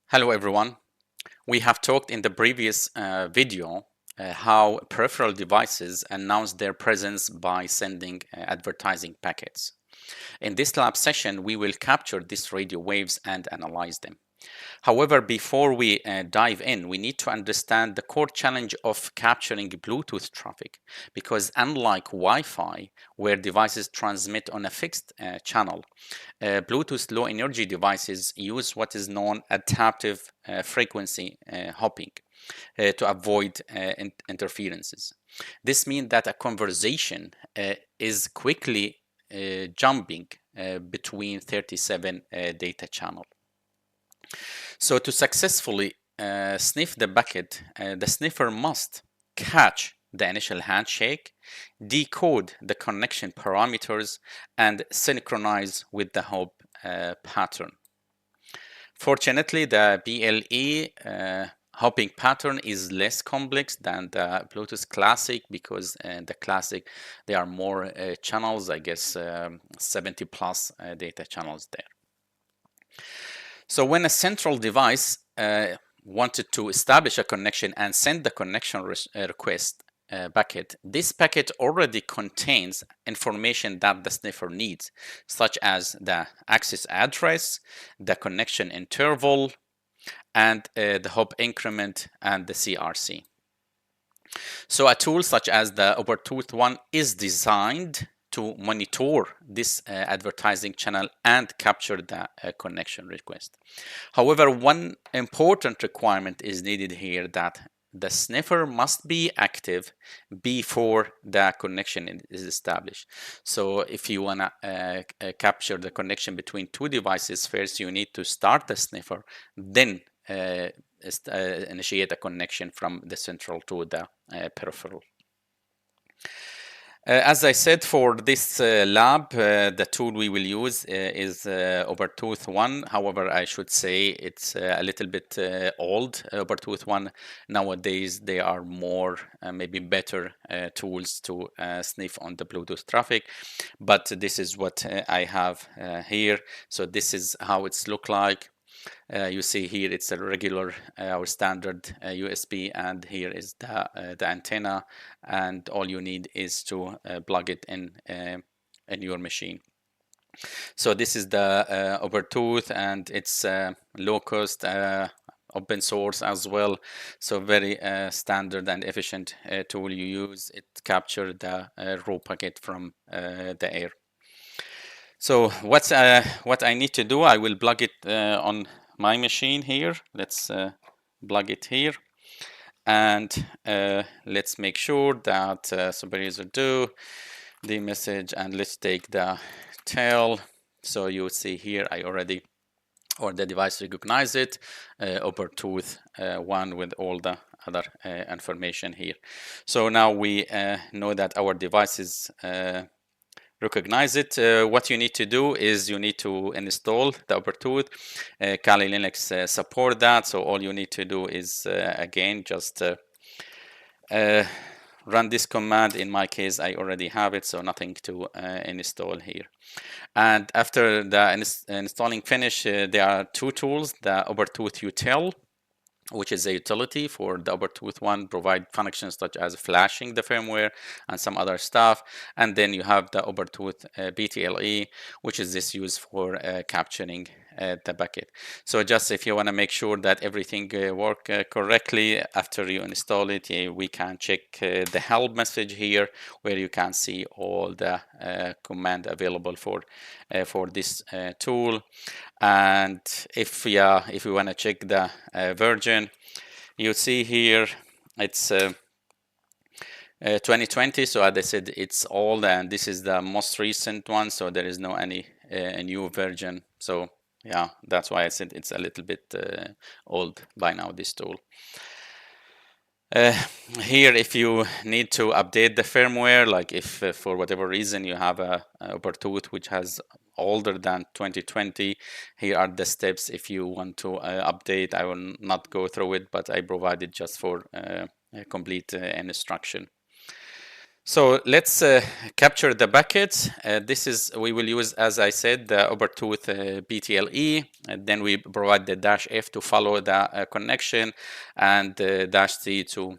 Hello everyone. We have talked in the previous video how peripheral devices announce their presence by sending advertising packets. In this lab session, we will capture these radio waves and analyze them. However, before we dive in, we need to understand the core challenge of capturing Bluetooth traffic, because unlike Wi-Fi, where devices transmit on a fixed channel, Bluetooth low energy devices use what is known adaptive frequency hopping to avoid interferences. This means that a conversation is quickly jumping between 37 data channels. So to successfully sniff the bucket, the sniffer must catch the initial handshake, decode the connection parameters, and synchronize with the hop pattern. Fortunately, the BLE hopping pattern is less complex than the Bluetooth Classic, because the Classic, there are more channels, I guess 70 plus data channels there. So when a central device wanted to establish a connection and send the connection request packet, this packet already contains information that the sniffer needs, such as the access address, the connection interval, and the hop increment and the CRC. So a tool such as the Ubertooth one is designed to monitor this advertising channel and capture the connection request. However, one important requirement is needed here, that the sniffer must be active before the connection is established. So if you want to capture the connection between two devices, first you need to start the sniffer, then initiate a connection from the central to the peripheral. As I said, for this lab, the tool we will use is Ubertooth 1. However, I should say it's a little bit old. Ubertooth 1, nowadays, they are more, maybe better tools to sniff on the Bluetooth traffic. But this is what I have here. So this is how it's look like. You see here it's a regular our standard USB, and here is the antenna, and all you need is to plug it in your machine. So this is the Ubertooth, and it's low cost, open source as well, so very standard and efficient tool you use. It captures the raw packet from the air. So what I need to do, I will plug it on my machine here. Let's plug it here, and let's make sure that super user do the message, and let's take the tail. So you see here I already, or the device recognize it, Ubertooth 1 with all the other information here. So now we know that our device is recognize it. What you need to do is you need to install the Ubertooth. Kali Linux support that, so all you need to do is again just run this command. In my case, I already have it, so nothing to install here. And after the installing finish, there are two tools: the Ubertooth Util, which is a utility for the Ubertooth one, provide functions such as flashing the firmware and some other stuff. And then you have the Ubertooth BTLE, which is this used for capturing the bucket. So just if you want to make sure that everything work correctly after you install it, we can check the help message here, where you can see all the command available for this tool. And if we want to check the version, you see here it's 2020. So as I said, it's old, and this is the most recent one, so there is no any new version. So yeah, that's why I said it's a little bit old by now, this tool. Here, if you need to update the firmware, like if for whatever reason you have a Ubertooth which has older than 2020, here are the steps if you want to update. I will not go through it, but I provided just for a complete instruction. So let's capture the packets. We will use, as I said, the Ubertooth BTLE, and then we provide the -F to follow the connection, and -C to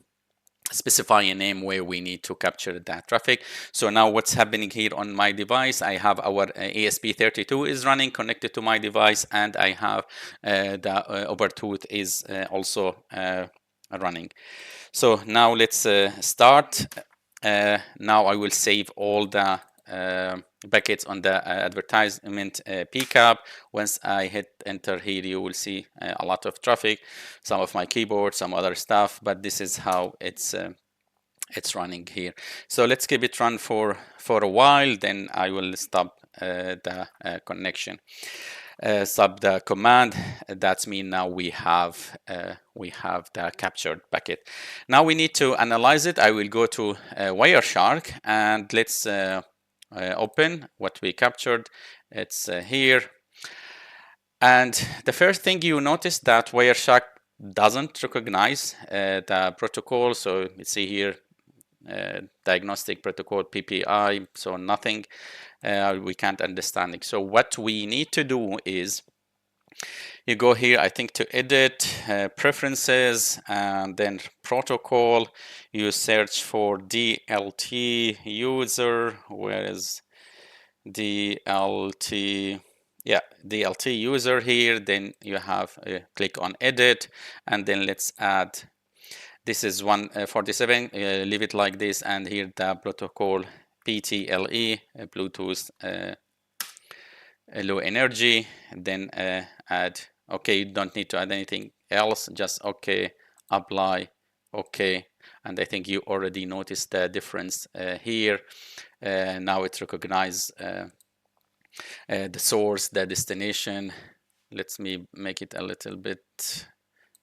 specify a name where we need to capture that traffic. So now what's happening here on my device, I have our ESP32 is running connected to my device, and I have the Ubertooth is also running. So now let's start. Now I will save all the packets on the advertisement pcap. Once I hit enter here, you will see a lot of traffic, some of my keyboard, some other stuff, but this is how it's running here. So let's keep it run for a while, then I will stop the connection. Stop the command. That's mean now we have the captured packet. Now we need to analyze it. I will go to Wireshark, and let's open what we captured. It's here, and the first thing you notice that Wireshark doesn't recognize the protocol. So you see here diagnostic protocol PPI, so nothing. We can't understand it. So what we need to do is you go here, I think, to edit preferences, and then protocol. You search for DLT user. Where is DLT? Yeah, DLT user here. Then you have click on edit, and then let's add. This is 147. Leave it like this, and here the protocol PTLE, Bluetooth low energy. Then add. Okay, you don't need to add anything else. Just okay, apply, okay, and I think you already noticed the difference here. Now it recognizes the source, the destination. Let me make it a little bit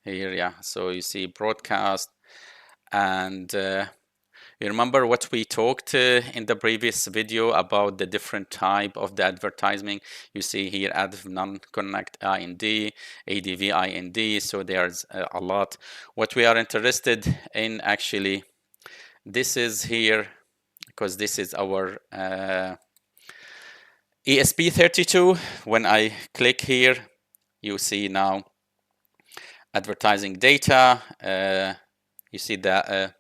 here. Yeah, so you see broadcast, and you remember what we talked in the previous video about the different type of the advertising. You see here ADV non-connect IND, ADV IND, so there's a lot. What we are interested in actually, this is here, because this is our ESP32. When I click here, you see now advertising data. You see the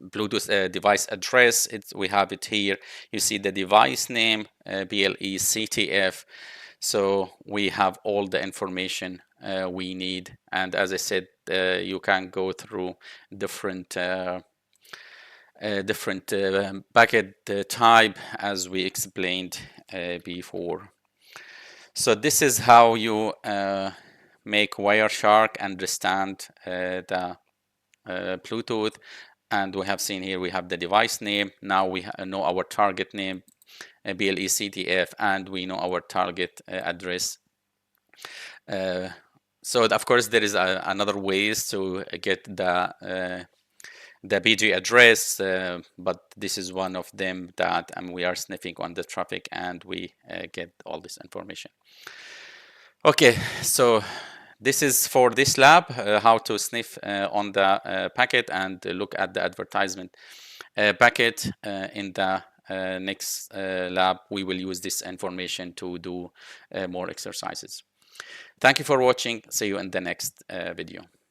Bluetooth device address. We have it here. You see the device name, BLE CTF. So we have all the information we need. And as I said, you can go through different packet type as we explained before. So this is how you make Wireshark understand the Bluetooth. And we have seen here we have the device name. Now we know our target name, BLE CTF, and we know our target address. So of course there is another ways to get the BG address, but this is one of them that we are sniffing on the traffic, and we get all this information. Okay, so this is for this lab, how to sniff on the packet and look at the advertisement packet. In the next lab, we will use this information to do more exercises. Thank you for watching. See you in the next video.